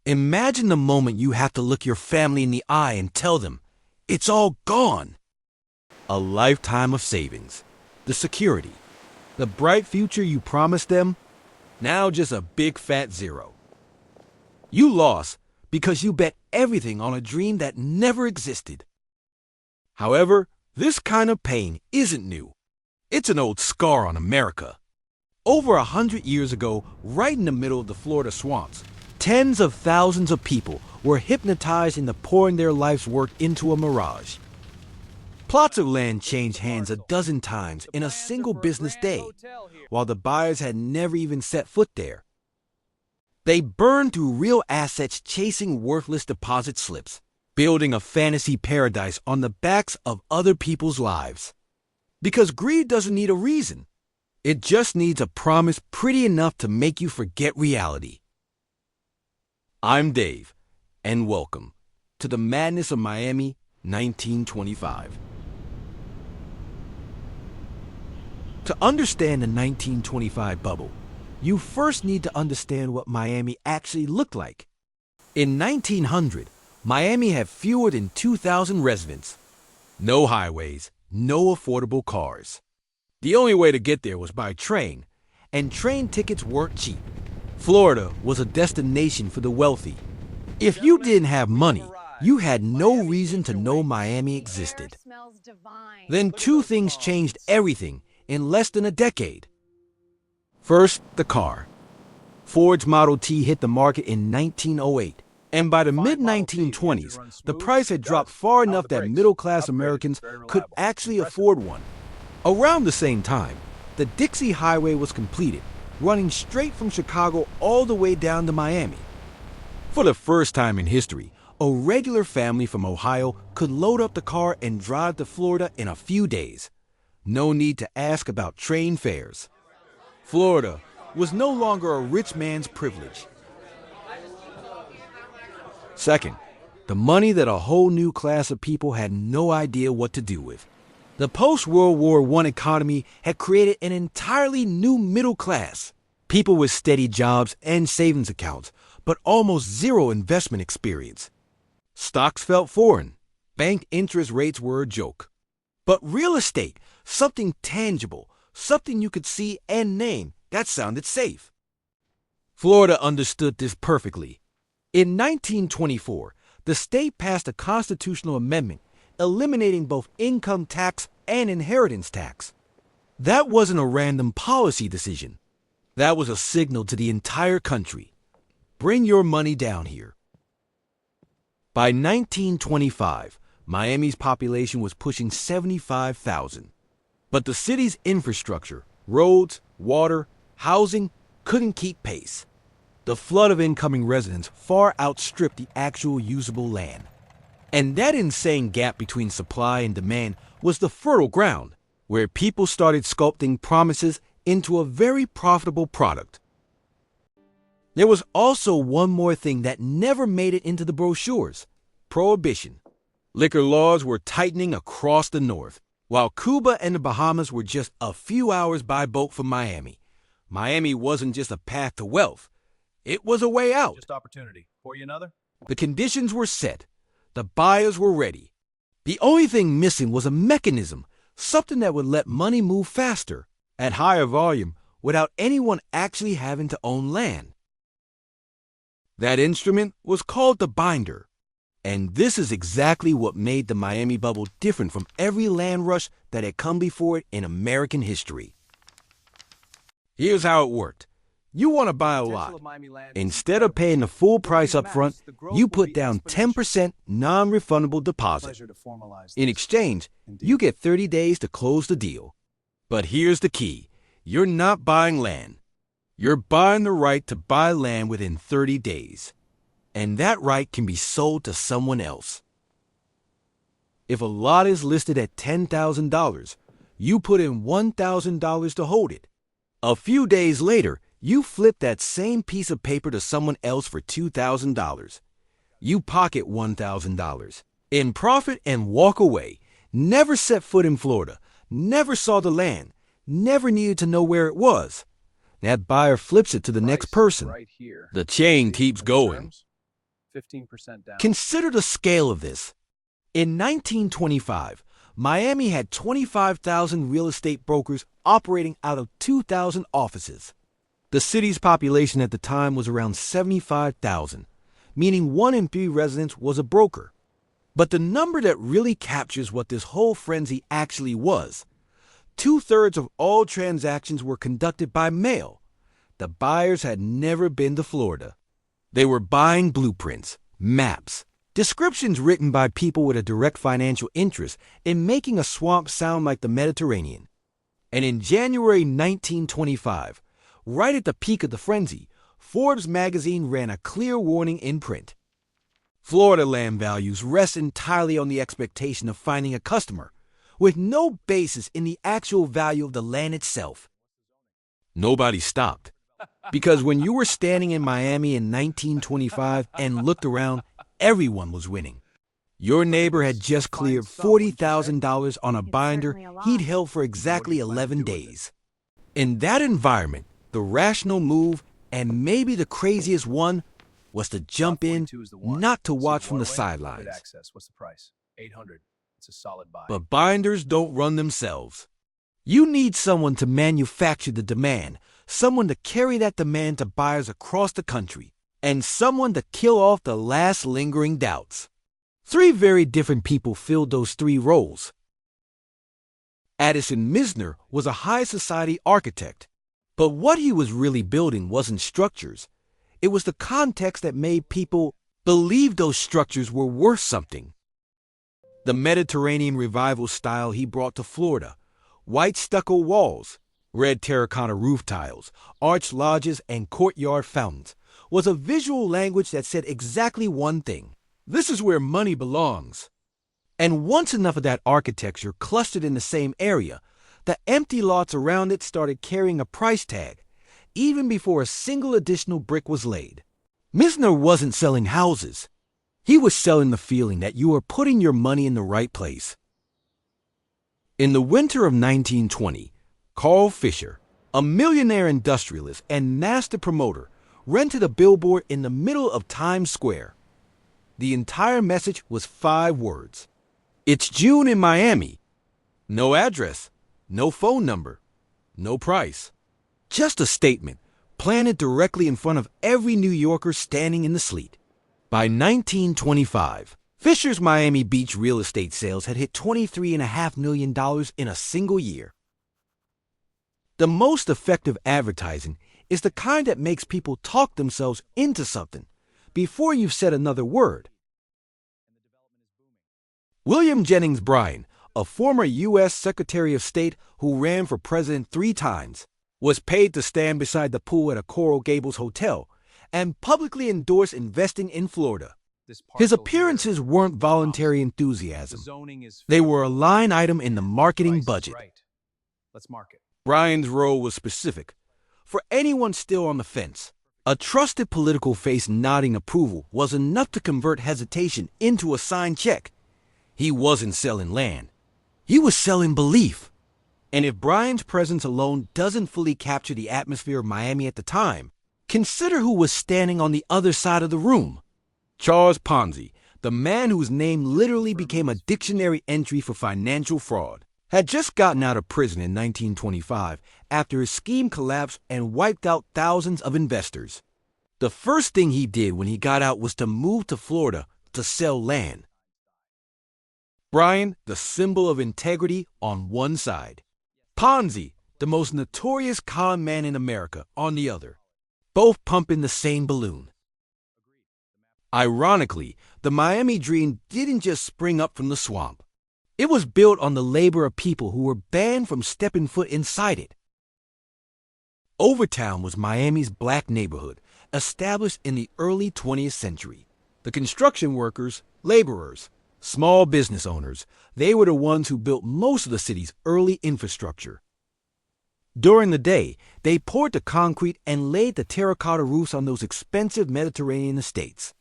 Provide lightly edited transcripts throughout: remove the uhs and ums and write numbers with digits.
Imagine the moment you have to look your family in the eye and tell them, it's all gone. A lifetime of savings, the security, the bright future you promised them, now just a big fat zero. You lost because you bet everything on a dream that never existed. However, this kind of pain isn't new. It's an old scar on America. Over 100 years ago, right in the middle of the Florida swamps, tens of thousands of people were hypnotized into pouring their life's work into a mirage. Plots of land changed hands a dozen times in a single business day, while the buyers had never even set foot there. They burned through real assets chasing worthless deposit slips, building a fantasy paradise on the backs of other people's lives. Because greed doesn't need a reason. It just needs a promise pretty enough to make you forget reality. I'm Dave, and welcome to the Madness of Miami, 1925. To understand the 1925 bubble, you first need to understand what Miami actually looked like. In 1900, Miami had fewer than 2,000 residents. No highways, no affordable cars. The only way to get there was by train, and train tickets weren't cheap. Florida was a destination for the wealthy. If you didn't have money, you had no reason to know Miami existed. Then two things changed everything in less than a decade. First, the car. Ford's Model T hit the market in 1908, and by the mid-1920s, the price had dropped far enough that middle-class Americans could actually afford one. Around the same time, the Dixie Highway was completed, running straight from Chicago all the way down to Miami. For the first time in history, a regular family from Ohio could load up the car and drive to Florida in a few days. No need to ask about train fares. Florida was no longer a rich man's privilege. Second, the money that a whole new class of people had no idea what to do with. The post-World War I economy had created an entirely new middle class. People with steady jobs and savings accounts, but almost zero investment experience. Stocks felt foreign. Bank interest rates were a joke. But real estate, something tangible, something you could see and name, that sounded safe. Florida understood this perfectly. In 1924, the state passed a constitutional amendment eliminating both income tax and inheritance tax. That wasn't a random policy decision. That was a signal to the entire country. Bring your money down here. By 1925, Miami's population was pushing 75,000. But the city's infrastructure, roads, water, housing, couldn't keep pace. The flood of incoming residents far outstripped the actual usable land. And that insane gap between supply and demand was the fertile ground where people started sculpting promises into a very profitable product. There was also one more thing that never made it into the brochures: prohibition. Liquor laws were tightening across the North. While Cuba and the Bahamas were just a few hours by boat from Miami, Miami wasn't just a path to wealth. It was a way out. Just opportunity. Pour you another? The conditions were set. The buyers were ready. The only thing missing was a mechanism, something that would let money move faster, at higher volume, without anyone actually having to own land. That instrument was called the binder. And this is exactly what made the Miami bubble different from every land rush that had come before it in American history. Here's how it worked. You want to buy a lot. Instead of paying the full price up front, you put down 10% non-refundable deposit. In exchange, you get 30 days to close the deal. But here's the key. You're not buying land. You're buying the right to buy land within 30 days. And that right can be sold to someone else. If a lot is listed at $10,000, you put in $1,000 to hold it. A few days later, you flip that same piece of paper to someone else for $2,000. You pocket $1,000 in profit and walk away. Never set foot in Florida, never saw the land, never needed to know where it was. That buyer flips it to the next person. The chain keeps going. 15% down. Consider the scale of this. In 1925, Miami had 25,000 real estate brokers operating out of 2,000 offices. The city's population at the time was around 75,000, meaning 1 in 3 residents was a broker. But the number that really captures what this whole frenzy actually was: 2/3 of all transactions were conducted by mail. The buyers had never been to Florida. They were buying blueprints, maps, descriptions written by people with a direct financial interest in making a swamp sound like the Mediterranean. And in January 1925, right at the peak of the frenzy, Forbes magazine ran a clear warning in print. Florida land values rest entirely on the expectation of finding a customer, with no basis in the actual value of the land itself. Nobody stopped, because when you were standing in Miami in 1925 and looked around, everyone was winning. Your neighbor had just cleared $40,000 on a binder he'd held for exactly 11 days. In that environment, the rational move, and maybe the craziest one, was to jump in, not to watch from the sidelines. What's the price? 800. It's a solid buy. But binders don't run themselves. You need someone to manufacture the demand, someone to carry that demand to buyers across the country, and someone to kill off the last lingering doubts. 3 very different people filled those 3 roles. Addison Misner was a high society architect, but what he was really building wasn't structures. It was the context that made people believe those structures were worth something. The Mediterranean revival style he brought to Florida: white stucco walls, red terracotta roof tiles, arched lodges, and courtyard fountains, was a visual language that said exactly one thing: this is where money belongs. And once enough of that architecture clustered in the same area, the empty lots around it started carrying a price tag, even before a single additional brick was laid. Misner wasn't selling houses. He was selling the feeling that you were putting your money in the right place. In the winter of 1920, Carl Fisher, a millionaire industrialist and master promoter, rented a billboard in the middle of Times Square. The entire message was 5 words. It's June in Miami. No address, no phone number, no price. Just a statement, planted directly in front of every New Yorker standing in the sleet. By 1925, Fisher's Miami Beach real estate sales had hit $23.5 million in a single year. The most effective advertising is the kind that makes people talk themselves into something before you've said another word. William Jennings Bryan, a former U.S. Secretary of State who ran for president 3 times, was paid to stand beside the pool at a Coral Gables hotel and publicly endorse investing in Florida. His appearances weren't voluntary enthusiasm. They were a line item in the marketing budget. Let's market. Bryan's role was specific. For anyone still on the fence, a trusted political face nodding approval was enough to convert hesitation into a signed check. He wasn't selling land. He was selling belief. And if Bryan's presence alone doesn't fully capture the atmosphere of Miami at the time, consider who was standing on the other side of the room. Charles Ponzi, the man whose name literally became a dictionary entry for financial fraud, had just gotten out of prison in 1925 after his scheme collapsed and wiped out thousands of investors. The first thing he did when he got out was to move to Florida to sell land. Bryan, the symbol of integrity, on one side. Ponzi, the most notorious con man in America, on the other. Both pumping the same balloon. Ironically, the Miami dream didn't just spring up from the swamp. It was built on the labor of people who were banned from stepping foot inside it. Overtown was Miami's black neighborhood, established in the early 20th century. The construction workers, laborers, small business owners, they were the ones who built most of the city's early infrastructure. During the day, they poured the concrete and laid the terracotta roofs on those expensive Mediterranean estates.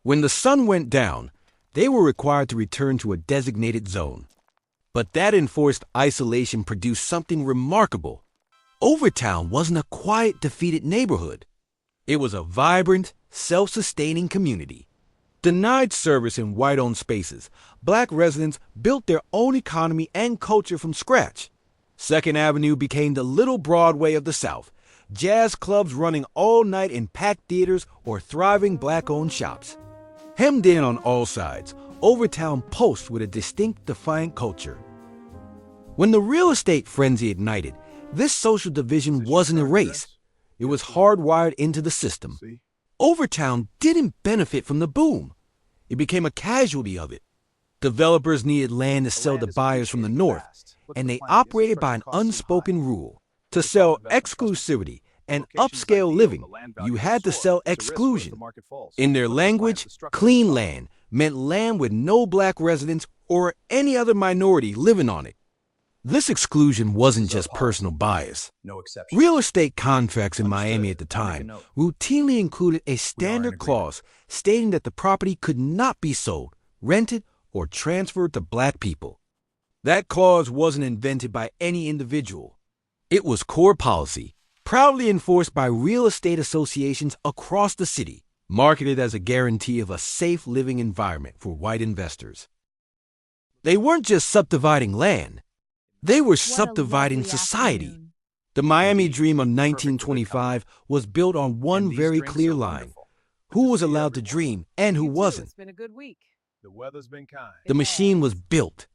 When the sun went down, they were required to return to a designated zone. But that enforced isolation produced something remarkable. Overtown wasn't a quiet, defeated neighborhood. It was a vibrant, self-sustaining community. Denied service in white-owned spaces, black residents built their own economy and culture from scratch. Second Avenue became the Little Broadway of the South, jazz clubs running all night in packed theaters or thriving black-owned shops. Hemmed in on all sides, Overtown pulsed with a distinct, defiant culture. When the real estate frenzy ignited, this social division wasn't erased. It was hardwired into the system. Overtown didn't benefit from the boom. It became a casualty of it. Developers needed land to sell to buyers from the north, and they operated by an unspoken rule. To sell exclusivity and upscale living, you had to sell exclusion. In their language, clean land meant land with no black residents or any other minority living on it. This exclusion wasn't just personal bias. Real estate contracts in Miami at the time routinely included a standard clause stating that the property could not be sold, rented, or transferred to black people. That clause wasn't invented by any individual. It was core policy, proudly enforced by real estate associations across the city, marketed as a guarantee of a safe living environment for white investors. They weren't just subdividing land. They were subdividing society. The Miami dream of 1925 was built on one very clear line: who was allowed to dream and who wasn't. It's been a good week. The weather's been kind. The machine was built.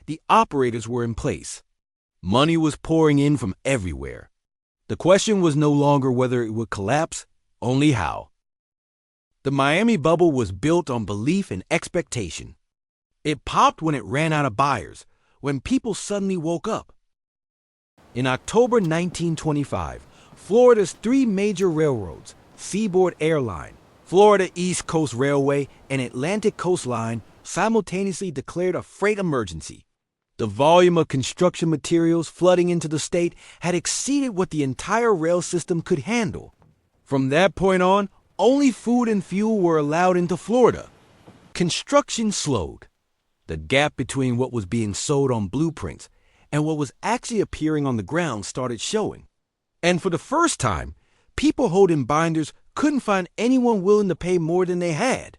The operators were in place. Money was pouring in from everywhere. The question was no longer whether it would collapse, only how. The Miami bubble was built on belief and expectation. It popped when it ran out of buyers, when people suddenly woke up. In October 1925, Florida's three major railroads, Seaboard Airline, Florida East Coast Railway, and Atlantic Coast Line, simultaneously declared a freight emergency. The volume of construction materials flooding into the state had exceeded what the entire rail system could handle. From that point on, only food and fuel were allowed into Florida. Construction slowed. The gap between what was being sold on blueprints and what was actually appearing on the ground started showing. And for the first time, people holding binders couldn't find anyone willing to pay more than they had.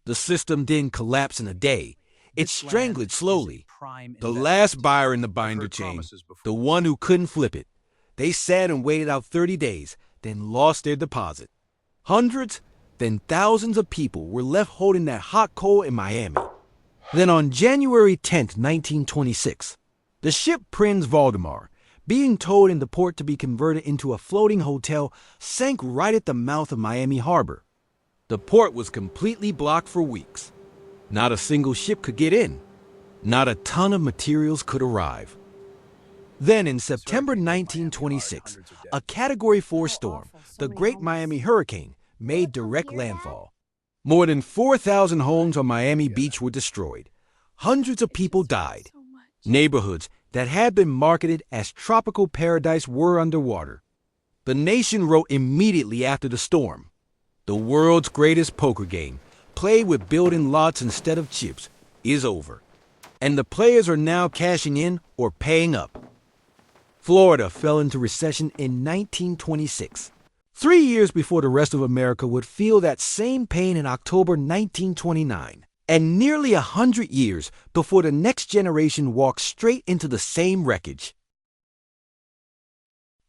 The system didn't collapse in a day. It strangled slowly. The last buyer in the binder chain, the one who couldn't flip it, they sat and waited out 30 days, then lost their deposit. Hundreds, then thousands of people were left holding that hot coal in Miami. Then on January 10, 1926, the ship Prince Valdemar, being towed in the port to be converted into a floating hotel, sank right at the mouth of Miami Harbor. The port was completely blocked for weeks. Not a single ship could get in. Not a ton of materials could arrive. Then in September 1926, a Category 4 storm, the Great Miami Hurricane, made direct landfall. More than 4,000 homes on Miami Beach were destroyed. Hundreds of people died. Neighborhoods that had been marketed as tropical paradise were underwater. The nation wrote immediately after the storm. The world's greatest poker game, played with building lots instead of chips, is over. And the players are now cashing in or paying up. Florida fell into recession in 1926. 3 years before the rest of America would feel that same pain in October 1929, and nearly 100 years before the next generation walks straight into the same wreckage.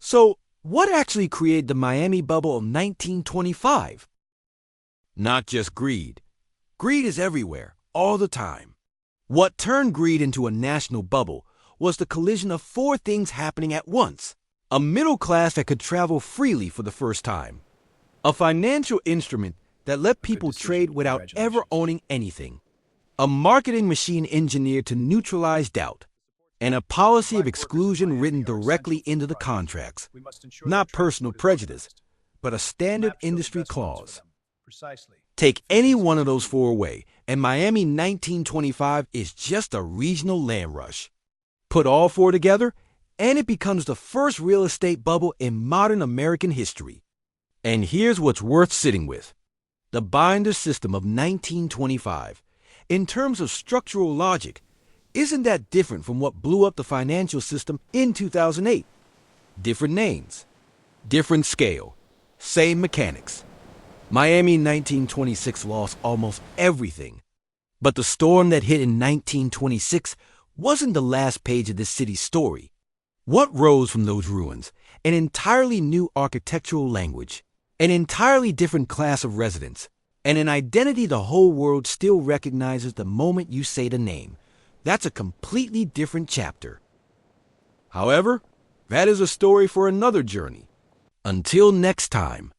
So, what actually created the Miami bubble of 1925? Not just greed. Greed is everywhere, all the time. What turned greed into a national bubble was the collision of four things happening at once. A middle class that could travel freely for the first time. A financial instrument that let people trade without ever owning anything. A marketing machine engineered to neutralize doubt. And a policy of exclusion written directly into the contracts. Not personal prejudice, but a standard industry clause. Take any one of those four away, and Miami 1925 is just a regional land rush. Put all four together, and it becomes the first real estate bubble in modern American history. And here's what's worth sitting with. The binder system of 1925, in terms of structural logic, isn't that different from what blew up the financial system in 2008. Different names, different scale, same mechanics. Miami in 1926 lost almost everything. But the storm that hit in 1926 wasn't the last page of this city's story. What rose from those ruins? An entirely new architectural language, an entirely different class of residents, and an identity the whole world still recognizes the moment you say the name. That's a completely different chapter. However, that is a story for another journey. Until next time.